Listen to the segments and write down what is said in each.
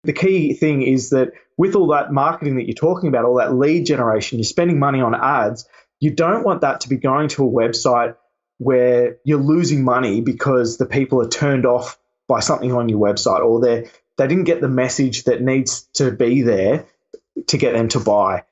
The key thing is that with all that marketing that you're talking about, all that lead generation, you're spending money on ads. You don't want that to be going to a website where you're losing money because the people are turned off by something on your website, or they didn't get the message that needs to be there to get them to buy.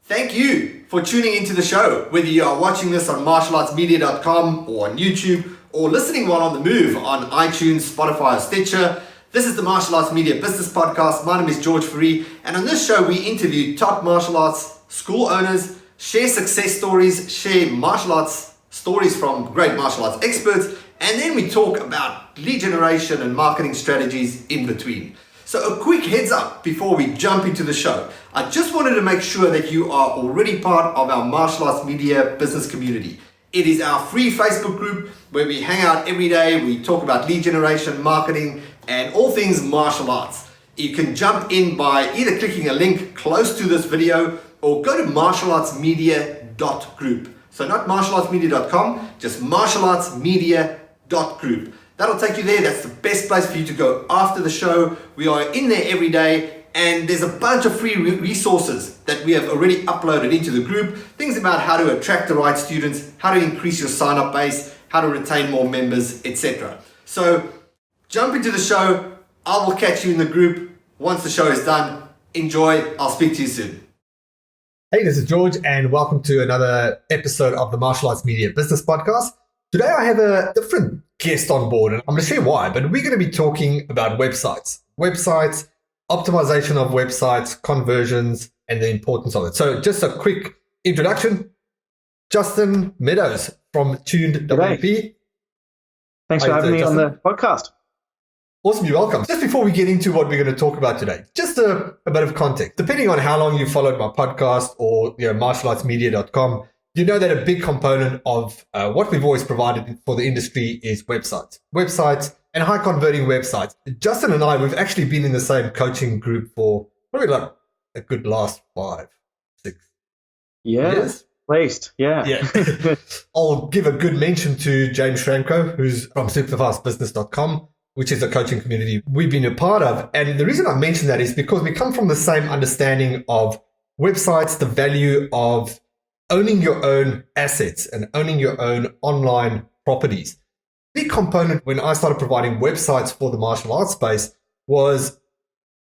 Thank you for tuning into the show, whether you are watching this on martialartsmedia.com or on YouTube, or listening while on the move on iTunes, Spotify, or Stitcher. This is the Martial Arts Media Business Podcast. My name is George Fourie, and on this show we interview top martial arts school owners, share success stories, share martial arts stories from great martial arts experts, and then we talk about lead generation and marketing strategies in between. So a quick heads up before we jump into the show. I just wanted to make sure that you are already part of our Martial Arts Media business community. It is our free Facebook group where we hang out every day. We talk about lead generation, marketing, and all things martial arts. You can jump in by either clicking a link close to this video or go to martialartsmedia.group. So not martialartsmedia.com, just martialartsmedia.group. That'll take you there. That's the best place for you to go after the show. We are in there every day, and there's a bunch of free resources that we have already uploaded into the group. Things about how to attract the right students, how to increase your sign-up base, how to retain more members, etc. So jump into the show. I will catch you in the group once the show is done. Enjoy. I'll speak to you soon. Hey, this is George, and welcome to another episode of the Martial Arts Media Business Podcast. Today I have a different guest on board, and I'm going to share why, but we're going to be talking about websites, optimization of websites, conversions, and the importance of it. So just a quick introduction. Justin Meadows from Tuned WP. Thanks for having me on the podcast. Awesome, you're welcome. Just before we get into what we're going to talk about today, just a bit of context. Depending on how long you followed my podcast or martialartsmedia.com, you know that a big component of what we've always provided for the industry is websites and high converting websites. Justin and I, we've actually been in the same coaching group for probably like a good last 5-6 years. At least, yeah. I'll give a good mention to James Franco, who's from superfastbusiness.com, which is a coaching community we've been a part of. And the reason I mention that is because we come from the same understanding of websites, the value of owning your own assets and owning your own online properties. Big component when I started providing websites for the martial arts space was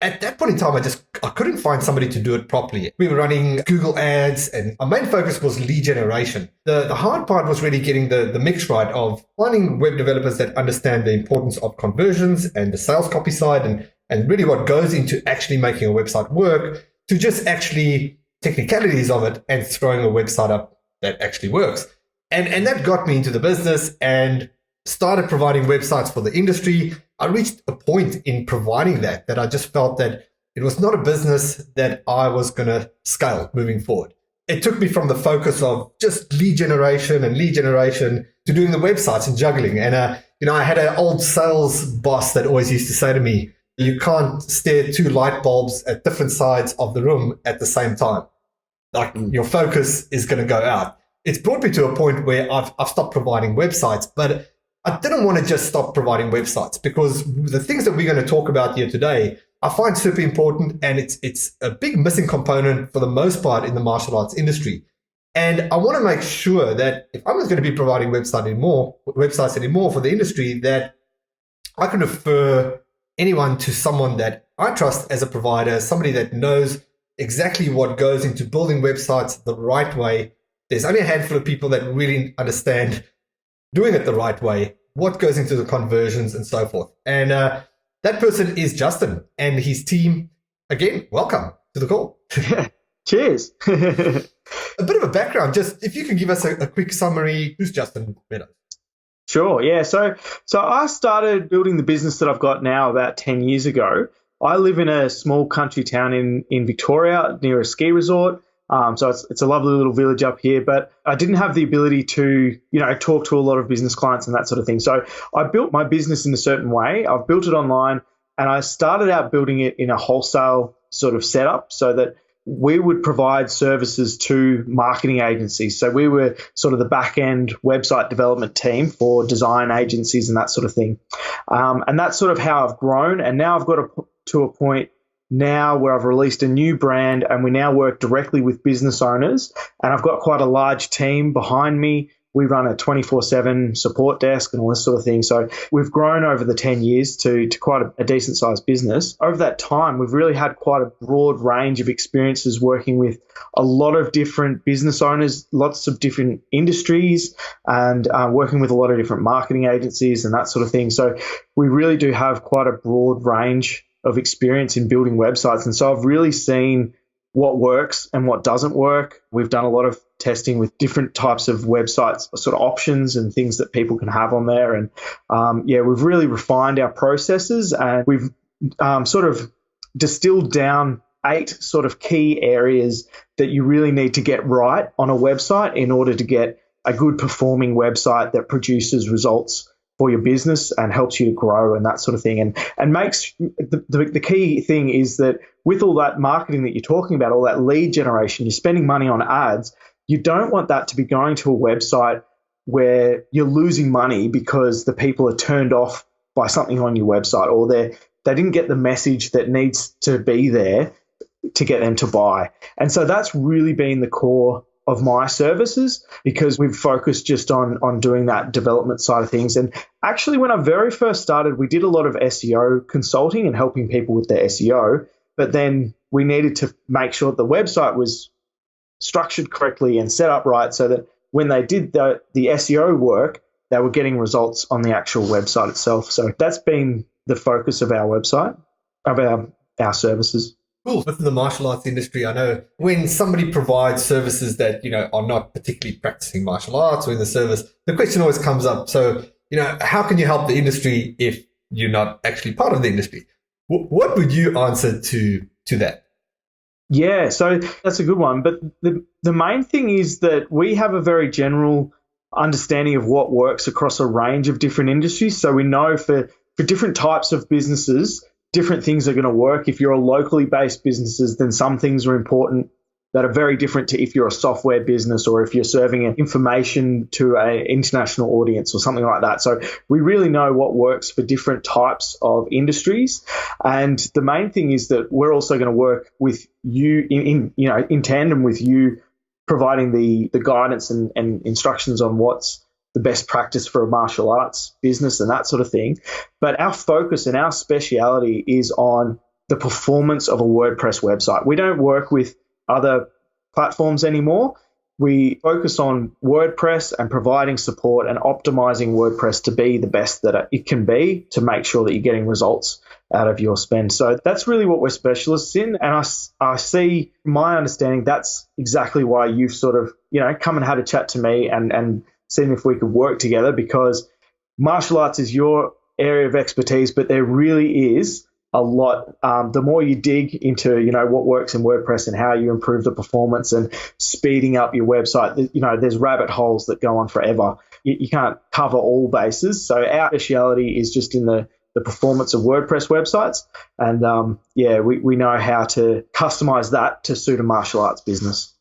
at that point in time, I couldn't find somebody to do it properly. We were running Google ads, and our main focus was lead generation. The hard part was really getting the mix right of finding web developers that understand the importance of conversions and the sales copy side and really what goes into actually making a website work, to just actually technicalities of it and throwing a website up that actually works. And that got me into the business and started providing websites for the industry. I reached a point in providing that I just felt that it was not a business that I was going to scale moving forward. It took me from the focus of just lead generation to doing the websites and juggling. And, I had an old sales boss that always used to say to me, you can't stare 2 light bulbs at different sides of the room at the same time. Like your focus is going to go out. It's brought me to a point where I've stopped providing websites, but I didn't want to just stop providing websites, because the things that we're going to talk about here today, I find super important, and it's a big missing component for the most part in the martial arts industry. And I want to make sure that if I was going to be providing websites anymore for the industry, that I can refer anyone to someone that I trust as a provider, somebody that knows exactly what goes into building websites the right way. There's only a handful of people that really understand doing it the right way, what goes into the conversions and so forth. And that person is Justin and his team. Again, welcome to the call. Cheers. A bit of a background, just if you can give us a quick summary. Who's Justin Meadows? Sure, yeah. So I started building the business that I've got now about 10 years ago. I live in a small country town in Victoria near a ski resort. So it's a lovely little village up here, but I didn't have the ability to, talk to a lot of business clients and that sort of thing. So I built my business in a certain way. I've built it online, and I started out building it in a wholesale sort of setup so that we would provide services to marketing agencies. So we were sort of the back end website development team for design agencies and that sort of thing. And that's sort of how I've grown. And now I've got to a point now where I've released a new brand and we now work directly with business owners. And I've got quite a large team behind me. We run a 24/7 support desk and all this sort of thing. So we've grown over the 10 years to quite a decent sized business. Over that time, we've really had quite a broad range of experiences working with a lot of different business owners, lots of different industries, and working with a lot of different marketing agencies and that sort of thing. So we really do have quite a broad range of experience in building websites. And so I've really seen what works and what doesn't work. We've done a lot of testing with different types of websites, sort of options and things that people can have on there. And we've really refined our processes, and we've sort of distilled down 8 sort of key areas that you really need to get right on a website in order to get a good performing website that produces results for your business and helps you to grow and that sort of thing. And makes the key thing is that with all that marketing that you're talking about, all that lead generation, you're spending money on ads. You don't want that to be going to a website where you're losing money because the people are turned off by something on your website, or they didn't get the message that needs to be there to get them to buy. And so that's really been the core of my services, because we've focused just on doing that development side of things. And actually, when I very first started, we did a lot of SEO consulting and helping people with their SEO, but then we needed to make sure the website was structured correctly and set up right so that when they did the SEO work, they were getting results on the actual website itself. So that's been the focus of our website, of our services. Cool. Within the martial arts industry, I know when somebody provides services that, are not particularly practicing martial arts or in the service, the question always comes up. So, how can you help the industry if you're not actually part of the industry? What would you answer to that? Yeah, so that's a good one. But the main thing is that we have a very general understanding of what works across a range of different industries. So we know for different types of businesses, different things are going to work. If you're a locally based businesses, then some things are important that are very different to if you're a software business or if you're serving information to an international audience or something like that. So we really know what works for different types of industries. And the main thing is that we're also going to work with you in tandem with you, providing the guidance and instructions on what's the best practice for a martial arts business and that sort of thing. But our focus and our speciality is on the performance of a WordPress website. We don't work with other platforms anymore. We focus on WordPress and providing support and optimizing WordPress to be the best that it can be to make sure that you're getting results out of your spend. So that's really what we're specialists in. And I see, from my understanding, that's exactly why you've sort of, come and had a chat to me and seen if we could work together, because martial arts is your area of expertise, but there really is a lot. The more you dig into, what works in WordPress and how you improve the performance and speeding up your website, there's rabbit holes that go on forever. You can't cover all bases. So our speciality is just in the performance of WordPress websites. And we know how to customize that to suit a martial arts business.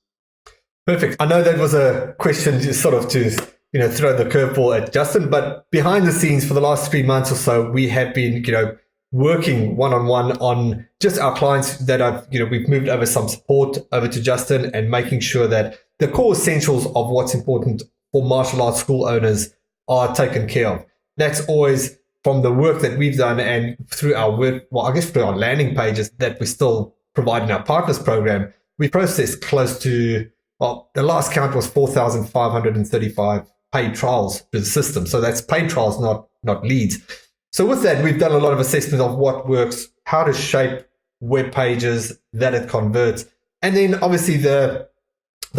Perfect. I know that was a question just sort of to, throw the curveball at Justin, but behind the scenes for the last 3 months or so, we have been, working one-on-one on just our clients that we've moved over some support over to Justin and making sure that the core essentials of what's important for martial arts school owners are taken care of. That's always from the work that we've done and through our work, through our landing pages that we still provide in our partners program. We processed close to, the last count was 4,535 paid trials to the system. So that's paid trials, not leads. So with that, we've done a lot of assessment of what works, how to shape web pages that it converts. And then obviously the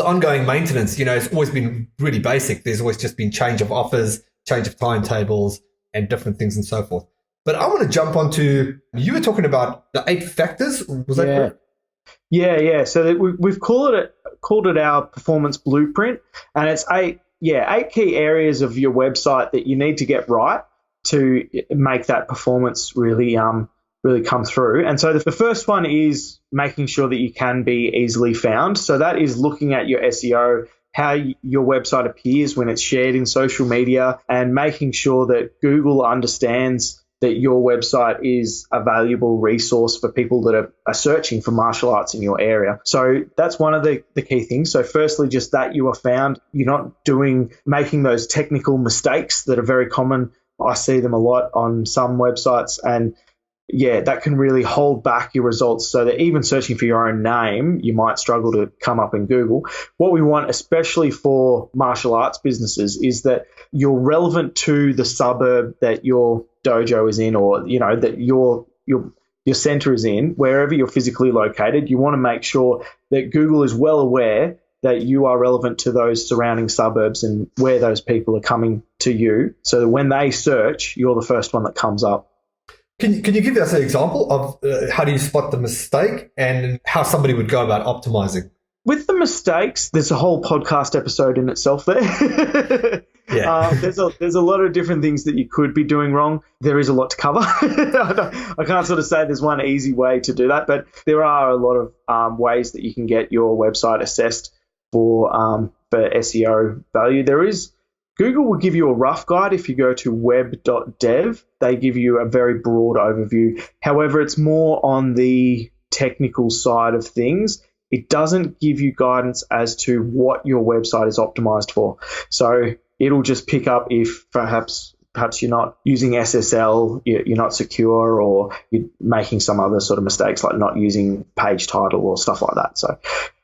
ongoing maintenance, it's always been really basic. There's always just been change of offers, change of timetables and different things and so forth. But I want to jump onto, you were talking about the 8 factors. Was that correct? Yeah. So we've called it our performance blueprint, and it's 8 key areas of your website that you need to get right to make that performance really really come through. And so the first one is making sure that you can be easily found. So that is looking at your SEO, how your website appears when it's shared in social media, and making sure that Google understands that your website is a valuable resource for people that are searching for martial arts in your area. So that's one of the key things. So firstly, just that you are found. You're not making those technical mistakes that are very common. I see them a lot on some websites, and yeah, that can really hold back your results, so that even searching for your own name, you might struggle to come up in Google. What we want, especially for martial arts businesses, is that you're relevant to the suburb that your dojo is in, or that your center is in. Wherever you're physically located, you want to make sure that Google is well aware that you are relevant to those surrounding suburbs and where those people are coming to you, so that when they search, you're the first one that comes up. Can you give us an example of how do you spot the mistake and how somebody would go about optimizing? With the mistakes, there's a whole podcast episode in itself there. Yeah. There's a lot of different things that you could be doing wrong. There is a lot to cover. I can't sort of say there's one easy way to do that, but there are a lot of ways that you can get your website assessed for SEO value. Google will give you a rough guide if you go to web.dev. They give you a very broad overview. However, it's more on the technical side of things. It doesn't give you guidance as to what your website is optimized for. So it'll just pick up if perhaps you're not using SSL, you're not secure, or you're making some other sort of mistakes like not using page title or stuff like that. So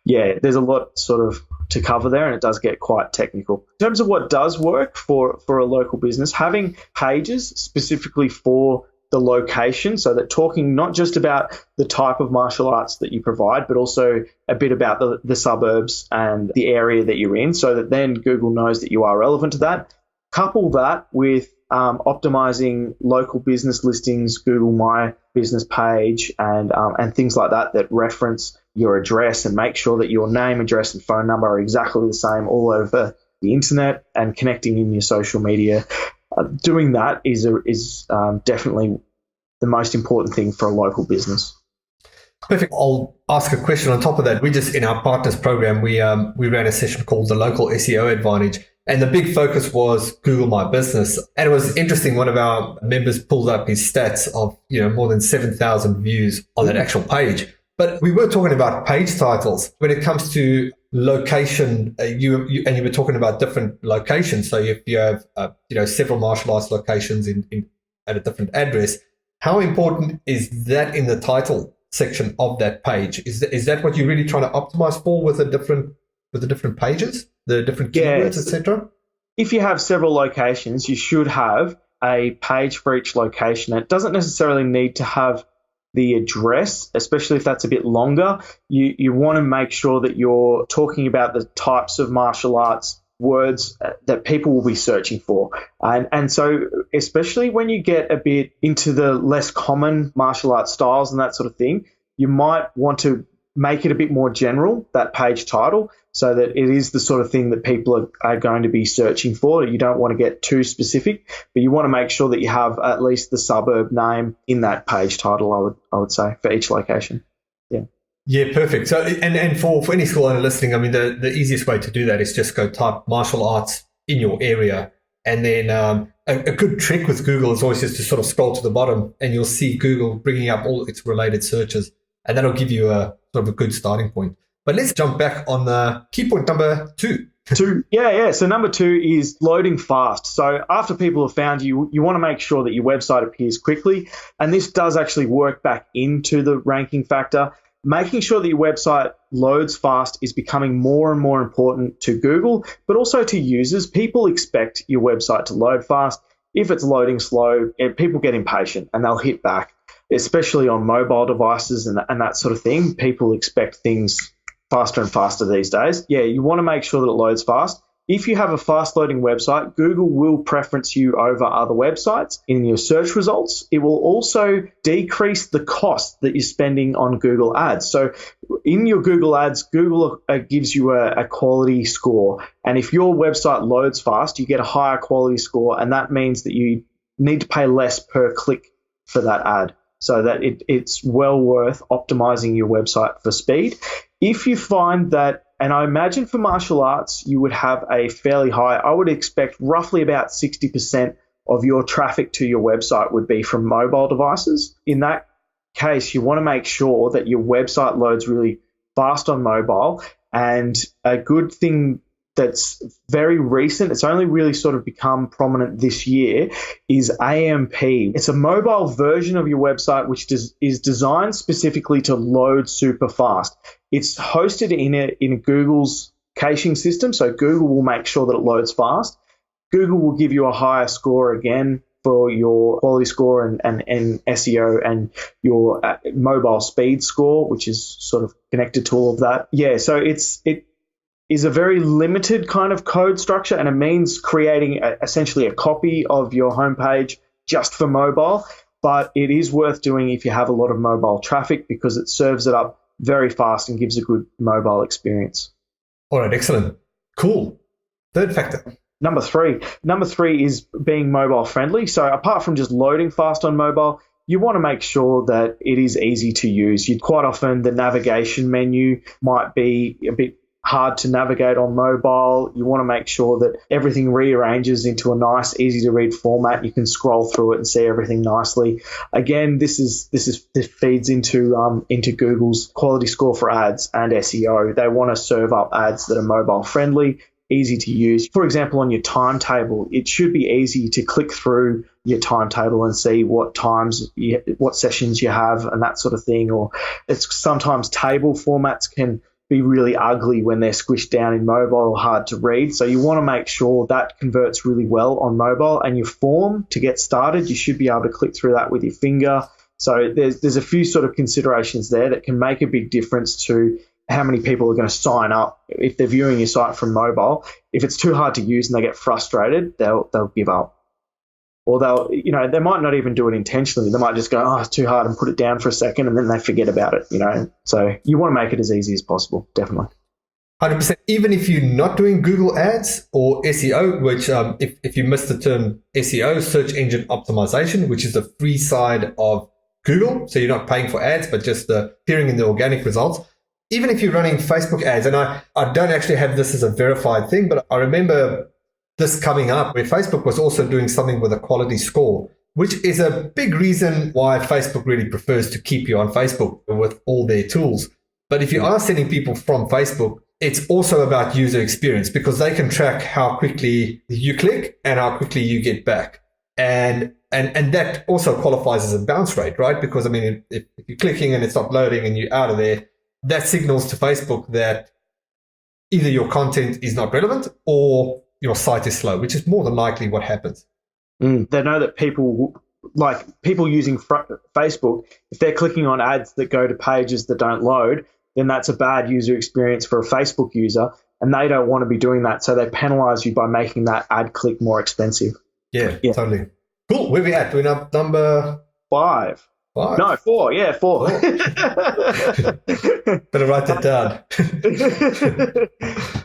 yeah, there's a lot sort of to cover there, and it does get quite technical. In terms of what does work for a local business, having pages specifically for the location, so that talking not just about the type of martial arts that you provide, but also a bit about the suburbs and the area that you're in, so that then Google knows that you are relevant to that. Couple that with optimizing local business listings, Google My Business page, and things like that reference your address and make sure that your name, address, and phone number are exactly the same all over the internet, and connecting in your social media. Doing that is definitely the most important thing for a local business. Perfect. I'll ask a question on top of that. We just, in our partners program, we ran a session called the Local SEO Advantage, and the big focus was Google My Business. And it was interesting. One of our members pulled up his stats of more than 7,000 views on that actual page. But we were talking about page titles when it comes to location. You were talking about different locations. So if you have several martial arts locations at a different address, how important is that in the title section of that page? Is that what you're really trying to optimize for with the different pages, the different keywords, etc.? If you have several locations, you should have a page for each location. It doesn't necessarily need to have the address, especially if that's a bit longer. You want to make sure that you're talking about the types of martial arts words that people will be searching for. And so especially when you get a bit into the less common martial arts styles and that sort of thing, you might want to make it a bit more general, that page title, so that it is the sort of thing that people are going to be searching for. You don't want to get too specific, but you want to make sure that you have at least the suburb name in that page title, I would say, for each location. Yeah. Yeah, perfect. So, and for any school owner listening, I mean, the easiest way to do that is just go type martial arts in your area. And then a good trick with Google is always just to sort of scroll to the bottom, and you'll see Google bringing up all its related searches. And that'll give you a sort of a good starting point. But let's jump back on the key point number 2. Yeah. So number 2 is loading fast. So after people have found you, you want to make sure that your website appears quickly. And this does actually work back into the ranking factor. Making sure that your website loads fast is becoming more and more important to Google, but also to users. People expect your website to load fast. If it's loading slow, people get impatient and they'll hit back, especially on mobile devices and that sort of thing. People expect things faster and faster these days. Yeah, you want to make sure that it loads fast. If you have a fast-loading website, Google will preference you over other websites in your search results. It will also decrease the cost that you're spending on Google Ads. So in your Google Ads, Google gives you a quality score. And if your website loads fast, you get a higher quality score, and that means that you need to pay less per click for that ad. so that it's well worth optimizing your website for speed. If you find that, and I imagine for martial arts, you would have a fairly high, I would expect roughly about 60% of your traffic to your website would be from mobile devices. In that case, you want to make sure that your website loads really fast on mobile. And a good thing that's very recent, it's only really sort of become prominent this year, is AMP. It's a mobile version of your website which is designed specifically to load super fast. It's hosted in Google's caching system, so Google will make sure that it loads fast. Google will give you a higher score again for your quality score and SEO and your mobile speed score, which is sort of connected to all of that. Yeah, so it is a very limited kind of code structure, and it means creating essentially a copy of your homepage just for mobile, but it is worth doing if you have a lot of mobile traffic because it serves it up very fast and gives a good mobile experience. All right, excellent. Cool. Third factor. Number three is being mobile friendly. So apart from just loading fast on mobile, you want to make sure that it is easy to use. Quite often the navigation menu might be a bit hard to navigate on mobile. You want to make sure that everything rearranges into a nice, easy to read format. You can scroll through it and see everything nicely. Again, this feeds into Google's quality score for ads and SEO. They want to serve up ads that are mobile friendly, easy to use. For example, on your timetable, it should be easy to click through your timetable and see what times, what sessions you have and that sort of thing. Or it's sometimes table formats can be really ugly when they're squished down in mobile, hard to read. So you want to make sure that converts really well on mobile. And your form to get started, you should be able to click through that with your finger. So there's a few sort of considerations there that can make a big difference to how many people are going to sign up if they're viewing your site from mobile. If it's too hard to use and they get frustrated, they'll give up. Or they might not even do it intentionally. They might just go, it's too hard, and put it down for a second, and then they forget about it, So you want to make it as easy as possible, definitely. 100%. Even if you're not doing Google Ads or SEO, which if you missed the term SEO, search engine optimization, which is the free side of Google. So you're not paying for ads, but just appearing in the organic results. Even if you're running Facebook ads, and I don't actually have this as a verified thing, but I remember this coming up where Facebook was also doing something with a quality score, which is a big reason why Facebook really prefers to keep you on Facebook with all their tools. But if you are sending people from Facebook, it's also about user experience because they can track how quickly you click and how quickly you get back. And that also qualifies as a bounce rate, right? Because, if you're clicking and it's not loading and you're out of there, that signals to Facebook that either your content is not relevant or your site is slow, which is more than likely what happens. They know that people using Facebook, if they're clicking on ads that go to pages that don't load, then that's a bad user experience for a Facebook user, and they don't want to be doing that. So they penalize you by making that ad click more expensive. Yeah. Totally. Cool. Where we at? We're up number 5. No, 4. Yeah, 4. Better write that down.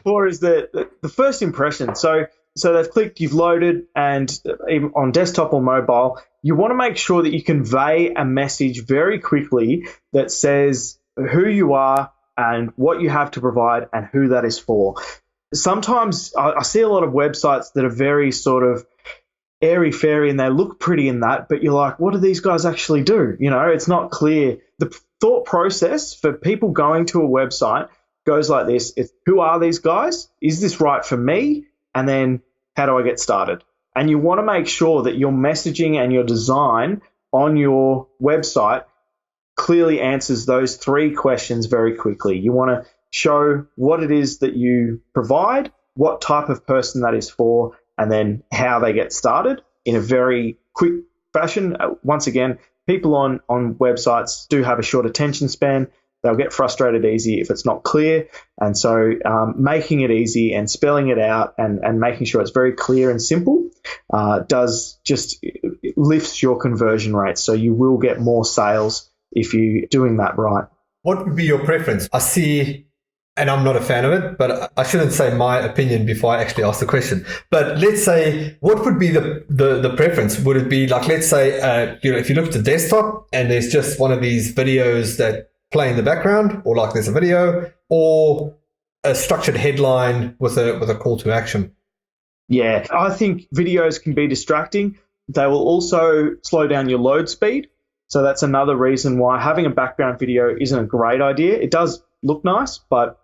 4 is the first impression. So they've clicked, you've loaded, and even on desktop or mobile, you want to make sure that you convey a message very quickly that says who you are and what you have to provide and who that is for. Sometimes I see a lot of websites that are very sort of airy-fairy and they look pretty in that, but you're like, what do these guys actually do? It's not clear. The thought process for people going to a website goes like this. It's, who are these guys? Is this right for me? And then how do I get started? And you want to make sure that your messaging and your design on your website clearly answers those 3 questions very quickly. You want to show what it is that you provide, what type of person that is for, and then how they get started in a very quick fashion. Once again, people on websites do have a short attention span. They'll get frustrated easy if it's not clear. And so making it easy and spelling it out and making sure it's very clear and simple does just lifts your conversion rates. So you will get more sales if you're doing that right. What would be your preference? I see and I'm not a fan of it, but I shouldn't say my opinion before I actually ask the question. But let's say, what would be the preference? Would it be like, let's say, if you look at the desktop and there's just one of these videos that play in the background, or like there's a video, or a structured headline with a call to action? Yeah, I think videos can be distracting. They will also slow down your load speed. So that's another reason why having a background video isn't a great idea. It does look nice, but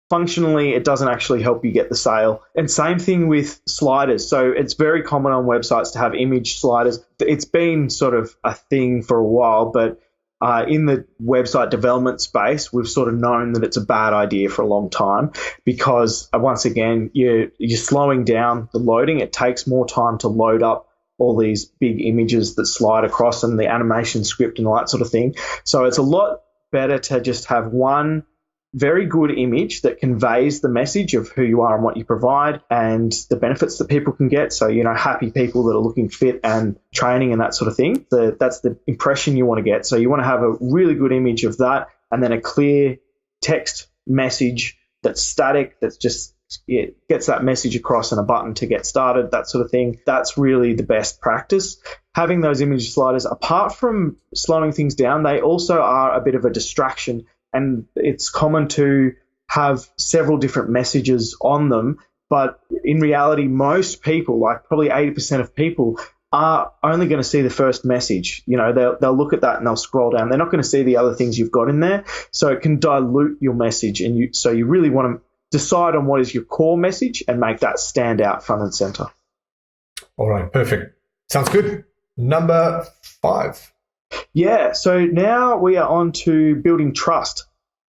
functionally, it doesn't actually help you get the sale. And same thing with sliders. So it's very common on websites to have image sliders. It's been sort of a thing for a while, but in the website development space, we've sort of known that it's a bad idea for a long time because, once again, you're slowing down the loading. It takes more time to load up all these big images that slide across and the animation script and all that sort of thing. So it's a lot better to just have one very good image that conveys the message of who you are and what you provide and the benefits that people can get. So, happy people that are looking fit and training and that sort of thing. That's the impression you want to get. So you want to have a really good image of that and then a clear text message that's static, that's just gets that message across and a button to get started, that sort of thing. That's really the best practice. Having those image sliders, apart from slowing things down, they also are a bit of a distraction. And it's common to have several different messages on them. But in reality, most people, like probably 80% of people, are only going to see the first message. They'll look at that and they'll scroll down. They're not going to see the other things you've got in there. So it can dilute your message. And so you really want to decide on what is your core message and make that stand out front and center. All right, perfect. Sounds good. Number 5. Yeah, so now we are on to building trust.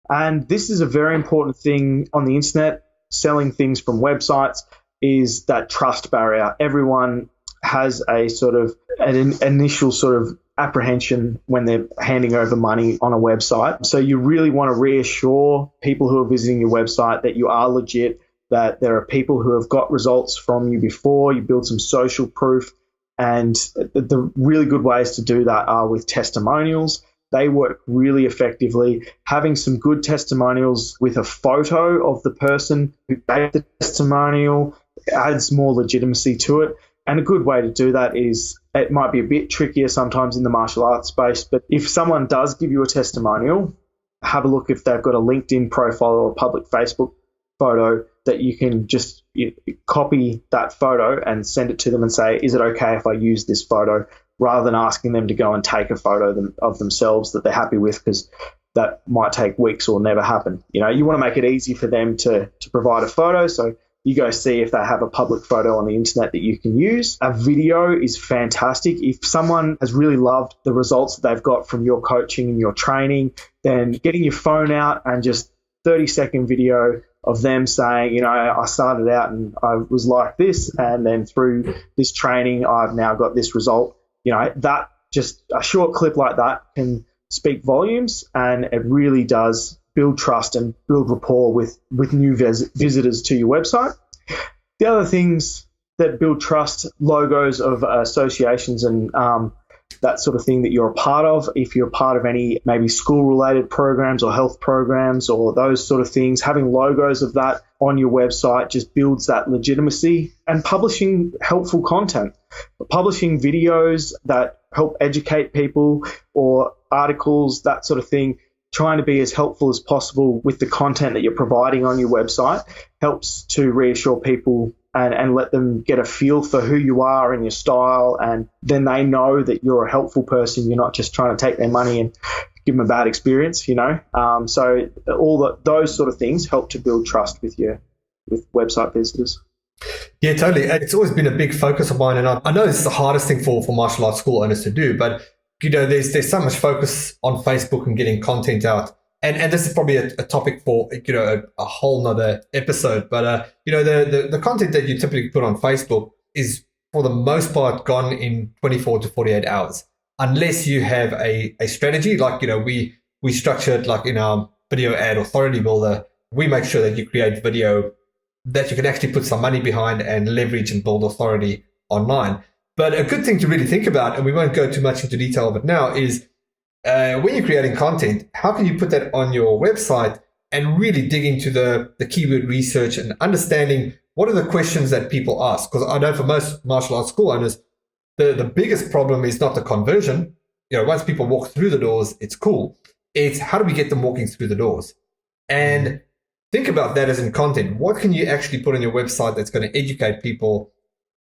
And this is a very important thing on the internet, selling things from websites, is that trust barrier. Everyone has a sort of an initial sort of apprehension when they're handing over money on a website. So you really want to reassure people who are visiting your website that you are legit, that there are people who have got results from you before. You build some social proof. And the really good ways to do that are with testimonials. They work really effectively. Having some good testimonials with a photo of the person who gave the testimonial adds more legitimacy to it. And a good way to do that is, it might be a bit trickier sometimes in the martial arts space, but if someone does give you a testimonial, have a look if they've got a LinkedIn profile or a public Facebook photo that you can just copy that photo and send it to them and say, is it okay if I use this photo, rather than asking them to go and take a photo of themselves that they're happy with, because that might take weeks or never happen. You want to make it easy for them to provide a photo. So you go see if they have a public photo on the internet that you can use. A video is fantastic. If someone has really loved the results that they've got from your coaching and your training, then getting your phone out and just 30-second video of them saying, I started out and I was like this, and then through this training, I've now got this result. That just a short clip like that can speak volumes, and it really does build trust and build rapport with new visitors to your website. The other things that build trust, logos of associations and that sort of thing that you're a part of. If you're a part of any maybe school-related programs or health programs or those sort of things, having logos of that on your website just builds that legitimacy. And publishing helpful content, publishing videos that help educate people or articles, that sort of thing, trying to be as helpful as possible with the content that you're providing on your website helps to reassure people and let them get a feel for who you are and your style, and then they know that you're a helpful person. You're not just trying to take their money and give them a bad experience, So all those sort of things help to build trust with website visitors. Yeah, totally. It's always been a big focus of mine, and I know it's the hardest thing for martial arts school owners to do, but there's so much focus on Facebook and getting content out. And this is probably a topic for a whole nother episode. But the content that you typically put on Facebook is for the most part gone in 24 to 48 hours, unless you have a strategy. Like we structured, like in our video ad authority builder, we make sure that you create video that you can actually put some money behind and leverage and build authority online. But a good thing to really think about, and we won't go too much into detail of it now, is when you're creating content, how can you put that on your website and really dig into the keyword research and understanding what are the questions that people ask. Because I know for most martial arts school owners, the biggest problem is not the conversion. Once people walk through the doors, it's cool. It's how do we get them walking through the doors? And think about that as in content. What can you actually put on your website that's going to educate people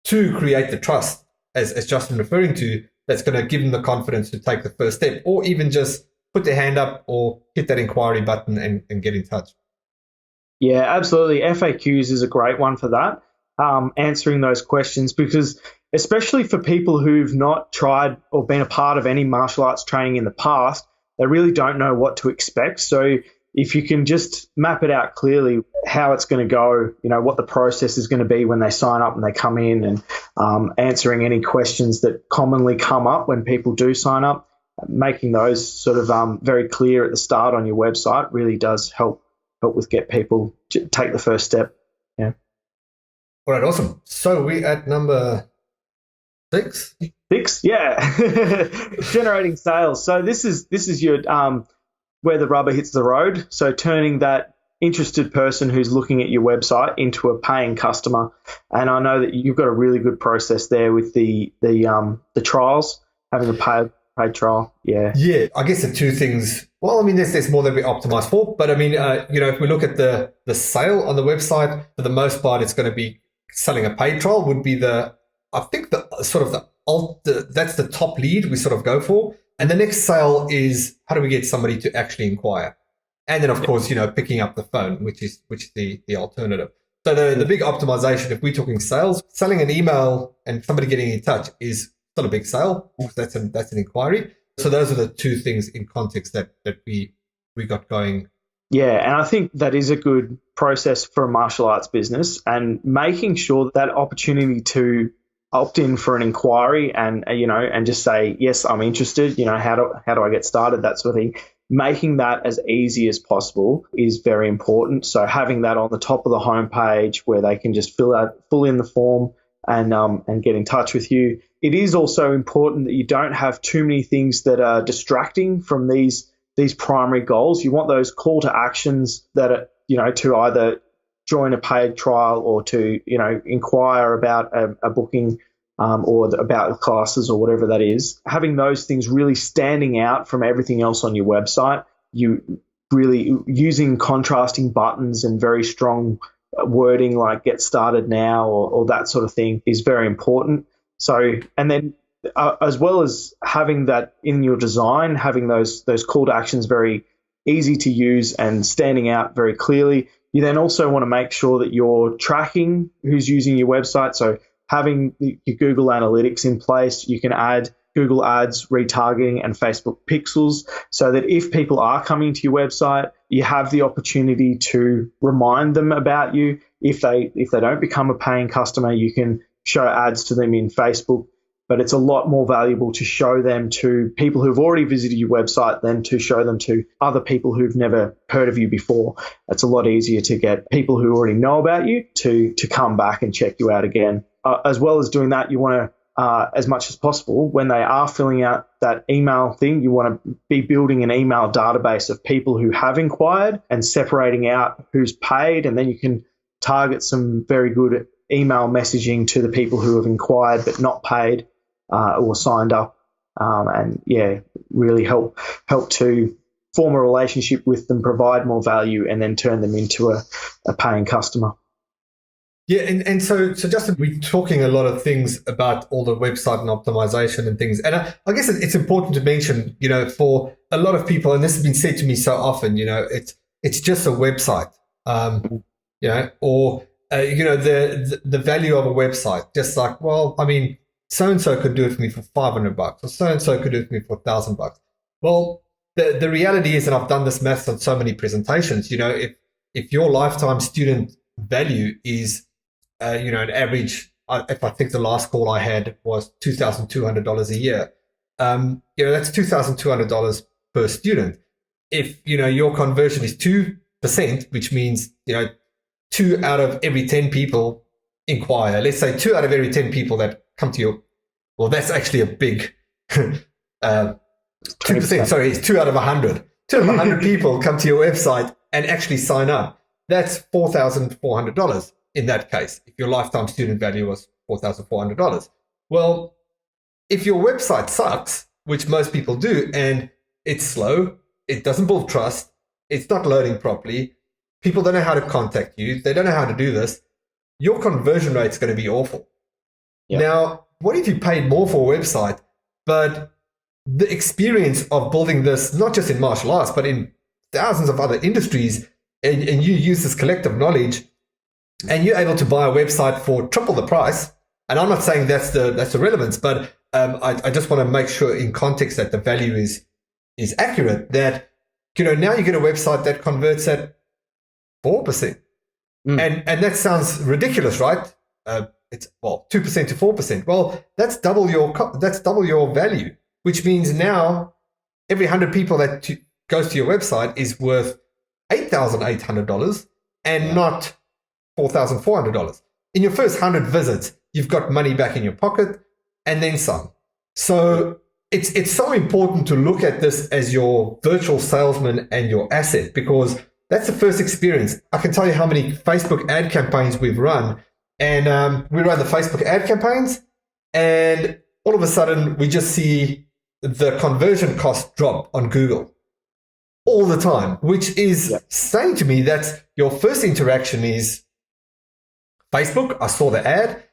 to create the trust, as Justin referring to, that's going to give them the confidence to take the first step, or even just put their hand up or hit that inquiry button and get in touch? Yeah, absolutely. FAQs is a great one for that. Answering those questions, because especially for people who've not tried or been a part of any martial arts training in the past, they really don't know what to expect. So if you can just map it out clearly, how it's going to go, what the process is going to be when they sign up and they come in, and answering any questions that commonly come up when people do sign up, making those sort of very clear at the start on your website really does help with get people to take the first step. Yeah. All right, awesome. So we at number 6? 6, yeah. Generating sales. So this is your where the rubber hits the road. So turning that interested person who's looking at your website into a paying customer. And I know that you've got a really good process there with the trials, having a paid trial. Yeah. Yeah, I guess the two things. Well, I mean, there's more that we optimize for, but I mean, if we look at the sale on the website, for the most part, it's going to be selling a paid trial would be that's the top lead we sort of go for. And the next sale is how do we get somebody to actually inquire? And then, of course, picking up the phone, which is the alternative. So the big optimization, if we're talking sales, selling an email and somebody getting in touch is not a big sale. That's an inquiry. So those are the two things in context that we got going. Yeah, and I think that is a good process for a martial arts business, and making sure that opportunity to opt in for an inquiry and just say, yes, I'm interested, how do I get started, that sort of thing. Making that as easy as possible is very important. So having that on the top of the homepage where they can just fill in the form and get in touch with you. It is also important that you don't have too many things that are distracting from these primary goals. You want those call to actions that are, to either join a paid trial or to, inquire about a booking or about classes or whatever that is. Having those things really standing out from everything else on your website, you really using contrasting buttons and very strong wording like get started now or that sort of thing is very important. So, and then as well as having that in your design, having those call to actions very easy to use and standing out very clearly, you then also want to make sure that you're tracking who's using your website. So having your Google Analytics in place, you can add Google Ads, retargeting, and Facebook Pixels, so that if people are coming to your website, you have the opportunity to remind them about you. If they don't become a paying customer, you can show ads to them in Facebook, but it's a lot more valuable to show them to people who've already visited your website than to show them to other people who've never heard of you before. It's a lot easier to get people who already know about you to come back and check you out again. As well as doing that, you want to, as much as possible, when they are filling out that email thing, you want to be building an email database of people who have inquired and separating out who's paid, and then you can target some very good email messaging to the people who have inquired but not paid or signed up, and really help to form a relationship with them, provide more value, and then turn them into a paying customer. Yeah, and so Justin, we're talking a lot of things about all the website and optimization and things, and I guess it's important to mention, for a lot of people, and this has been said to me so often, it's just a website, or the value of a website, just like, well, I mean, so and so could do it for me for $500, or so and so could do it for me for $1,000. Well, the reality is, and I've done this math on so many presentations, if your lifetime student value is an average, if I think the last call I had was $2,200 a year, that's $2,200 per student. If, your conversion is 2%, which means, 2 out of every 10 people inquire. Let's say 2 out of every 10 people that come to your, well, that's actually a big, 2%, sorry, it's 2 out of 100. 2 out of 100 people come to your website and actually sign up, that's $4,400 in that case, if your lifetime student value was $4,400. Well, if your website sucks, which most people do, and it's slow, it doesn't build trust, it's not loading properly, people don't know how to contact you, they don't know how to do this, your conversion rate's going to be awful. Yep. Now, what if you paid more for a website, but the experience of building this, not just in martial arts, but in thousands of other industries, and you use this collective knowledge, and you're able to buy a website for triple the price, and I'm not saying that's the relevance, but I just want to make sure in context that the value is accurate, that, now you get a website that converts at 4%. And that sounds ridiculous, right? It's 2% to 4%. Well, that's double your value, which means now every 100 people that goes to your website is worth $8,800 and not $4,400. In your first 100 visits, you've got money back in your pocket and then some. So it's so important to look at this as your virtual salesman and your asset, because that's the first experience. I can tell you how many Facebook ad campaigns we've run, and we run the Facebook ad campaigns, and all of a sudden we just see the conversion cost drop on Google all the time, which is saying to me that your first interaction is Facebook. I saw the ad.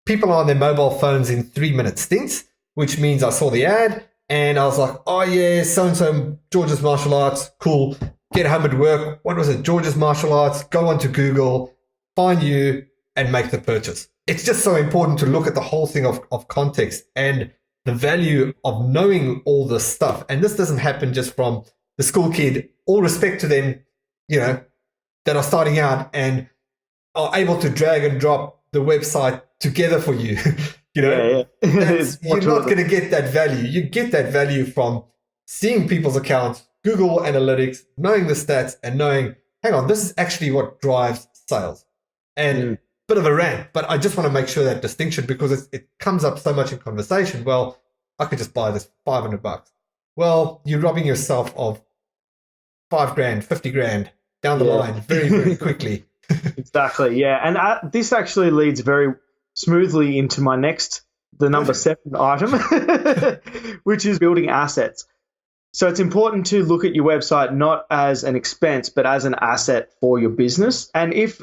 People are on their mobile phones in 3-minute stints, which means I saw the ad and I was like, oh yeah, so-and-so, George's Martial Arts, cool. Get home at work. What was it? George's Martial Arts. Go onto Google, find you, and make the purchase. It's just so important to look at the whole thing of context and the value of knowing all this stuff. And this doesn't happen just from the school kid. All respect to them, that are starting out and are able to drag and drop the website together for you. You're not going to get that value. You get that value from seeing people's accounts, Google Analytics, knowing the stats, and knowing, hang on, this is actually what drives sales. And bit of a rant, but I just want to make sure that distinction, because it comes up so much in conversation. Well, I could just buy this $500. Well, you're robbing yourself of $5,000, $50,000 down the line very, very quickly. Exactly. Yeah. And this actually leads very smoothly into my the number 7 item, which is building assets. So it's important to look at your website not as an expense, but as an asset for your business. And if,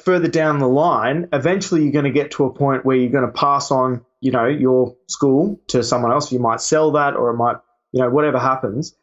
further down the line, eventually you're going to get to a point where you're going to pass on, your school to someone else. You might sell that, or it might, whatever happens.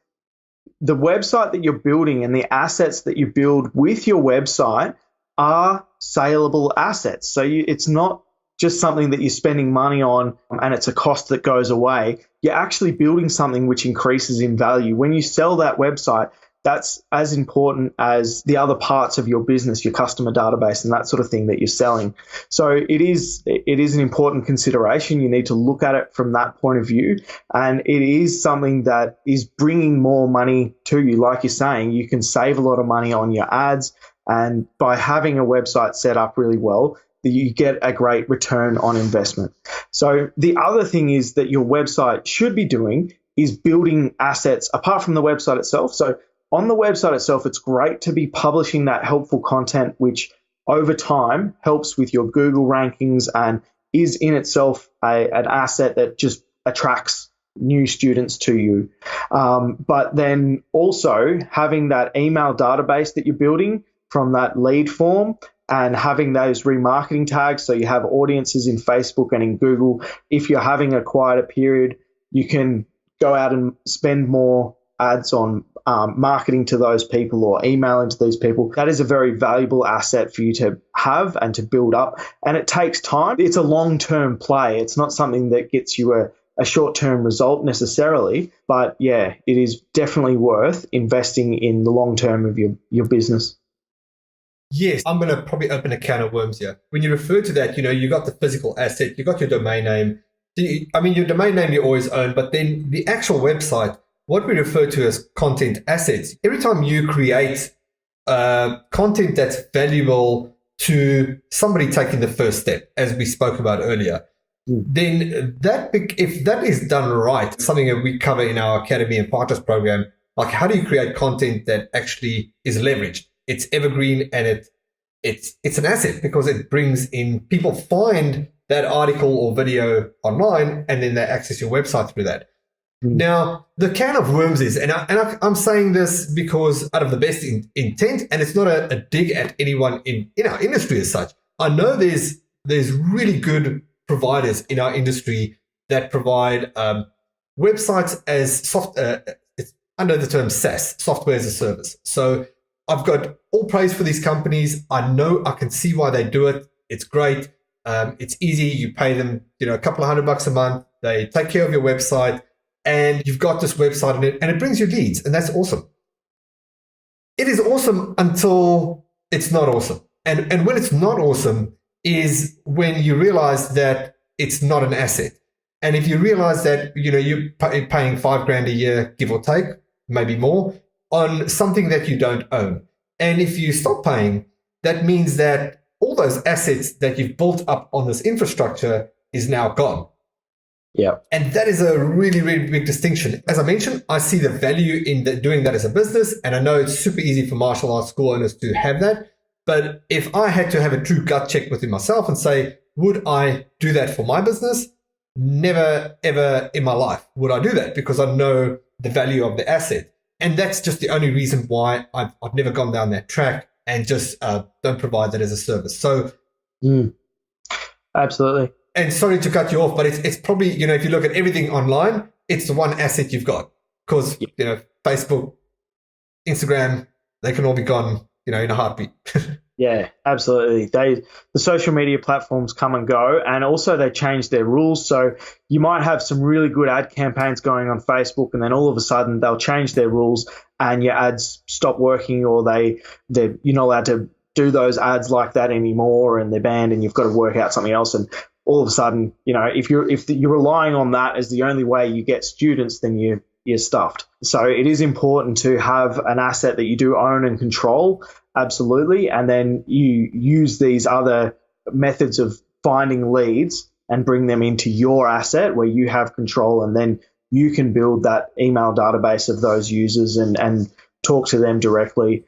The website that you're building and the assets that you build with your website are saleable assets. So it's not just something that you're spending money on and it's a cost that goes away. You're actually building something which increases in value. When you sell that website, that's as important as the other parts of your business, your customer database and that sort of thing that you're selling. So it is an important consideration. You need to look at it from that point of view. And it is something that is bringing more money to you. Like you're saying, you can save a lot of money on your ads. And by having a website set up really well, you get a great return on investment. So the other thing is that your website should be doing is building assets apart from the website itself. So on the website itself, it's great to be publishing that helpful content, which over time helps with your Google rankings and is in itself an asset that just attracts new students to you. But then also having that email database that you're building from that lead form and having those remarketing tags, so you have audiences in Facebook and in Google. If you're having a quieter period, you can go out and spend more ads on marketing to those people or emailing to these people. That is a very valuable asset for you to have and to build up. And it takes time. It's a long-term play. It's not something that gets you a short-term result necessarily, but yeah, it is definitely worth investing in the long term of your business. Yes, I'm going to probably open a can of worms here. When you refer to that, you got the physical asset, you got your domain name. Your domain name you always own, but then the actual website, what we refer to as content assets. Every time you create content that's valuable to somebody taking the first step, as we spoke about earlier, then if that is done right, something that we cover in our Academy and Partners program, Like, how do you create content that actually is leveraged? It's evergreen, and it's an asset because it brings in, people find that article or video online, and then they access your website through that. Now, the can of worms is, I'm saying this because out of the best intent, and it's not a dig at anyone in our industry as such. I know there's really good providers in our industry that provide websites as it's under the term SaaS, software as a service. So I've got all praise for these companies. I know, I can see why they do it. It's great. It's easy. You pay them, a couple of $100 a month. They take care of your website, and you've got this website and it brings you leads, and that's awesome. It is awesome until it's not awesome. And when it's not awesome is when you realize that it's not an asset. And if you realize that, you're paying $5,000 a year, give or take, maybe more, on something that you don't own. And if you stop paying, that means that all those assets that you've built up on this infrastructure is now gone. Yeah. And that is a really, really big distinction. As I mentioned, I see the value in doing that as a business. And I know it's super easy for martial arts school owners to have that. But if I had to have a true gut check within myself and say, would I do that for my business? Never, ever in my life would I do that, because I know the value of the asset. And that's just the only reason why I've never gone down that track and just don't provide that as a service. So, absolutely. And sorry to cut you off, but it's probably, if you look at everything online, it's the one asset you've got, because, Facebook, Instagram, they can all be gone, in a heartbeat. Yeah, absolutely. The social media platforms come and go, and also they change their rules. So you might have some really good ad campaigns going on Facebook, and then all of a sudden they'll change their rules and your ads stop working, or you're not allowed to do those ads like that anymore, and they're banned, and you've got to work out something else. And all of a sudden, if you're relying on that as the only way you get students, then you're stuffed. So it is important to have an asset that you do own and control, absolutely, and then you use these other methods of finding leads and bring them into your asset where you have control, and then you can build that email database of those users and talk to them directly.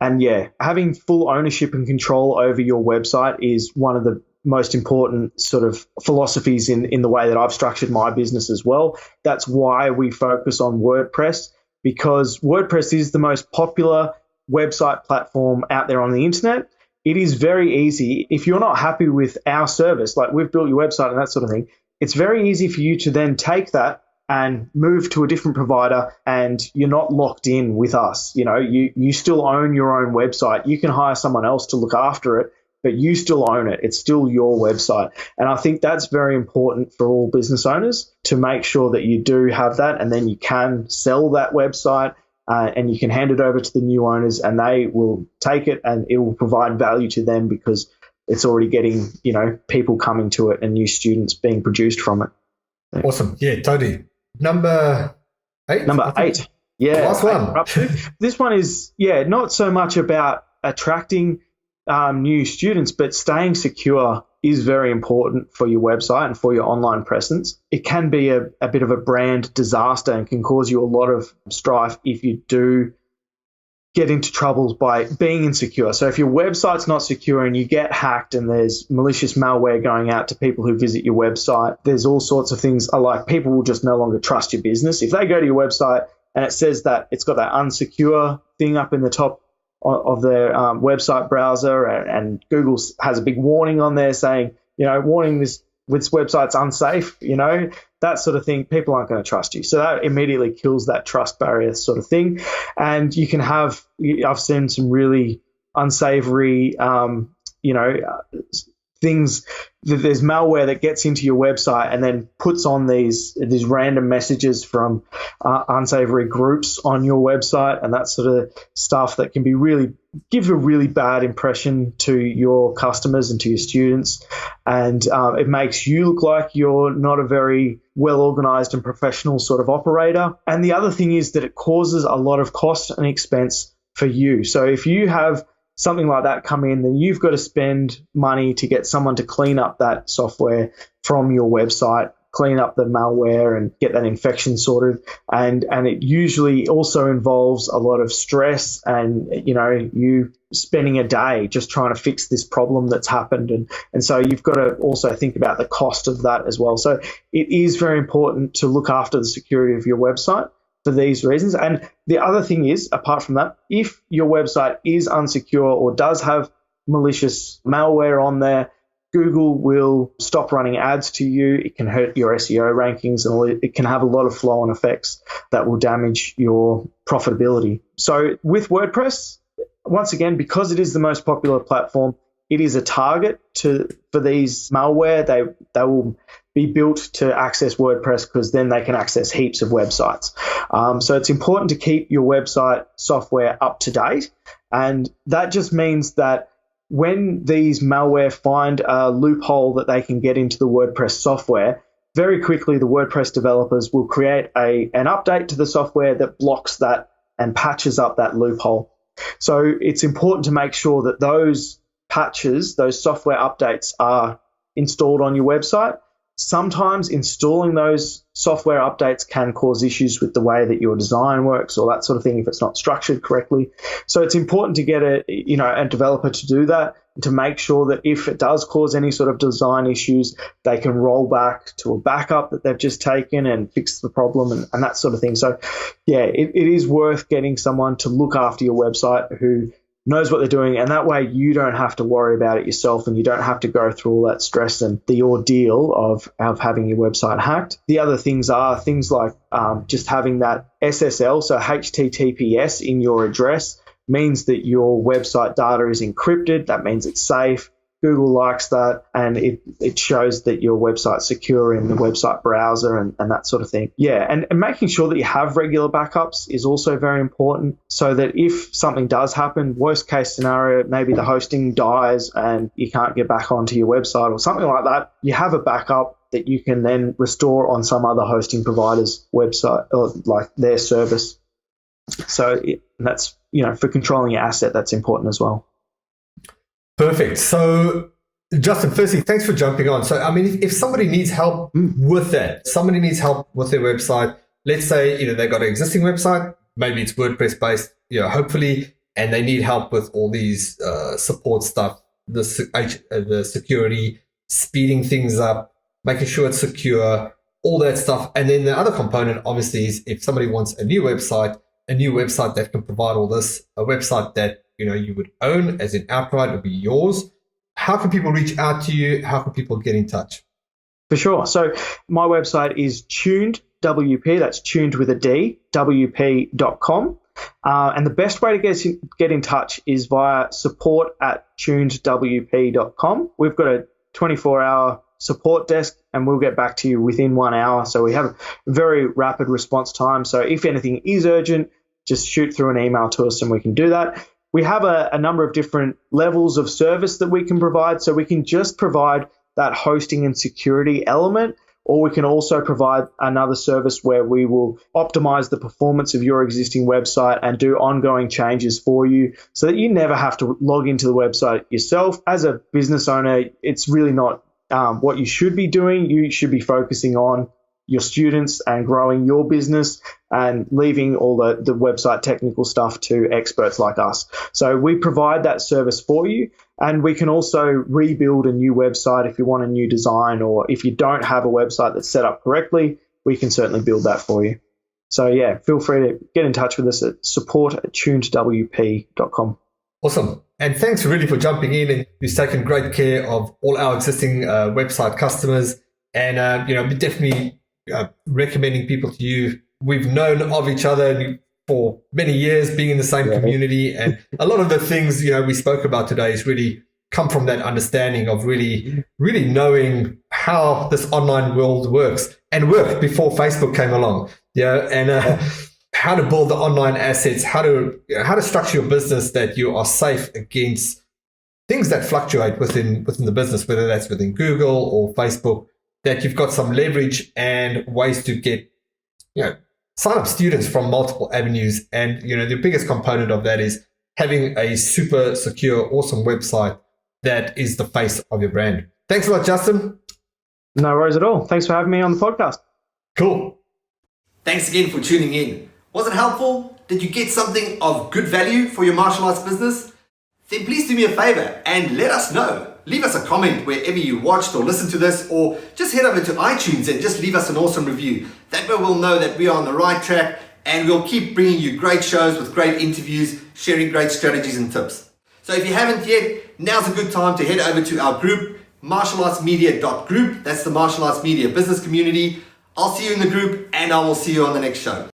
And having full ownership and control over your website is one of the most important sort of philosophies in the way that I've structured my business as well. That's why we focus on WordPress, because WordPress is the most popular website platform out there on the internet. It is very easy. If you're not happy with our service, like we've built your website and that sort of thing, it's very easy for you to then take that and move to a different provider, and you're not locked in with us. You still own your own website. You can hire someone else to look after it, but you still own it. It's still your website. And I think that's very important for all business owners, to make sure that you do have that, and then you can sell that website and you can hand it over to the new owners, and they will take it and it will provide value to them because it's already getting, people coming to it and new students being produced from it. Awesome. Yeah, totally. Number 8? Number 8. Yeah. Last one. This one is, not so much about attracting new students, but staying secure is very important for your website and for your online presence. It can be a bit of a brand disaster and can cause you a lot of strife if you do get into troubles by being insecure. So if your website's not secure and you get hacked and there's malicious malware going out to people who visit your website, there's all sorts of things, like people will just no longer trust your business. If they go to your website and it says that it's got that unsecure thing up in the top of their website browser, and Google has a big warning on there saying, warning, this website's unsafe, that sort of thing, people aren't going to trust you. So that immediately kills that trust barrier sort of thing. And you can have, I've seen some really unsavory, things. There's malware that gets into your website and then puts on these random messages from unsavory groups on your website, and that sort of stuff that can be give a really bad impression to your customers and to your students, and it makes you look like you're not a very well organized and professional sort of operator. And the other thing is that it causes a lot of cost and expense for you. So if you have something like that come in, then you've got to spend money to get someone to clean up that software from your website. clean up the malware and get that infection sorted. And it usually also involves a lot of stress and, you spending a day just trying to fix this problem that's happened. And so you've got to also think about the cost of that as well. So it is very important to look after the security of your website for these reasons. And the other thing is, apart from that, if your website is unsecure or does have malicious malware on there, Google will stop running ads to you. It can hurt your SEO rankings, and it can have a lot of flow-on effects that will damage your profitability. So with WordPress, once again, because it is the most popular platform, it is a target for these malware. They will be built to access WordPress because then they can access heaps of websites. So it's important to keep your website software up to date. And that just means that when these malware find a loophole that they can get into the WordPress software, very quickly the WordPress developers will create an update to the software that blocks that and patches up that loophole. So it's important to make sure that those patches, those software updates, are installed on your website. Sometimes installing those software updates can cause issues with the way that your design works or that sort of thing if it's not structured correctly. So it's important to get a developer to do that, and to make sure that if it does cause any sort of design issues, they can roll back to a backup that they've just taken and fix the problem and that sort of thing. So yeah, it is worth getting someone to look after your website who knows what they're doing, and that way you don't have to worry about it yourself, and you don't have to go through all that stress and the ordeal of having your website hacked. The other things are things like just having that SSL, so HTTPS in your address, means that your website data is encrypted. That means it's safe. Google likes that, and it shows that your website's secure in the website browser and that sort of thing. Yeah, and making sure that you have regular backups is also very important, so that if something does happen, worst case scenario, maybe the hosting dies and you can't get back onto your website or something like that, you have a backup that you can then restore on some other hosting provider's website or like their service. So that's, for controlling your asset, that's important as well. Perfect. So, Justin, firstly, thanks for jumping on. So, I mean, if somebody needs help with that, somebody needs help with their website, let's say, they've got an existing website, maybe it's WordPress based, hopefully, and they need help with all these support stuff, the security, speeding things up, making sure it's secure, all that stuff. And then the other component, obviously, is if somebody wants a new website that can provide all this, a website that you would own as in outright, would be yours. How can people reach out to you? How can people get in touch? For sure. So my website is tuned, WP, that's tuned with a D, WP.com. And the best way to get in touch is via support@tunedwp.com. We've got a 24-hour support desk, and we'll get back to you within 1 hour. So we have a very rapid response time. So if anything is urgent, just shoot through an email to us and we can do that. We have a number of different levels of service that we can provide. So we can just provide that hosting and security element, or we can also provide another service where we will optimize the performance of your existing website and do ongoing changes for you so that you never have to log into the website yourself. As a business owner, it's really not what you should be doing. You should be focusing on your students and growing your business and leaving all the website technical stuff to experts like us. So we provide that service for you, and we can also rebuild a new website if you want a new design, or if you don't have a website that's set up correctly, we can certainly build that for you. So yeah, feel free to get in touch with us at support@tunedwp.com. Awesome. And thanks really for jumping in, and you've taken great care of all our existing website customers, and definitely recommending people to you. We've known of each other for many years, being in the same community, and a lot of the things we spoke about today is really come from that understanding of really knowing how this online world works and worked before Facebook came along. How to build the online assets, how to structure your business that you are safe against things that fluctuate within the business, whether that's within Google or Facebook, that you've got some leverage and ways to get, sign up students from multiple avenues. And, the biggest component of that is having a super secure, awesome website that is the face of your brand. Thanks a lot, Justin. No worries at all. Thanks for having me on the podcast. Cool. Thanks again for tuning in. Was it helpful? Did you get something of good value for your martial arts business? Then please do me a favor and let us know. Leave us a comment wherever you watched or listened to this, or just head over to iTunes and just leave us an awesome review. That way we'll know that we are on the right track, and we'll keep bringing you great shows with great interviews, sharing great strategies and tips. So if you haven't yet, now's a good time to head over to our group, martialartsmedia.group. That's the Martial Arts Media business community. I'll see you in the group, and I will see you on the next show.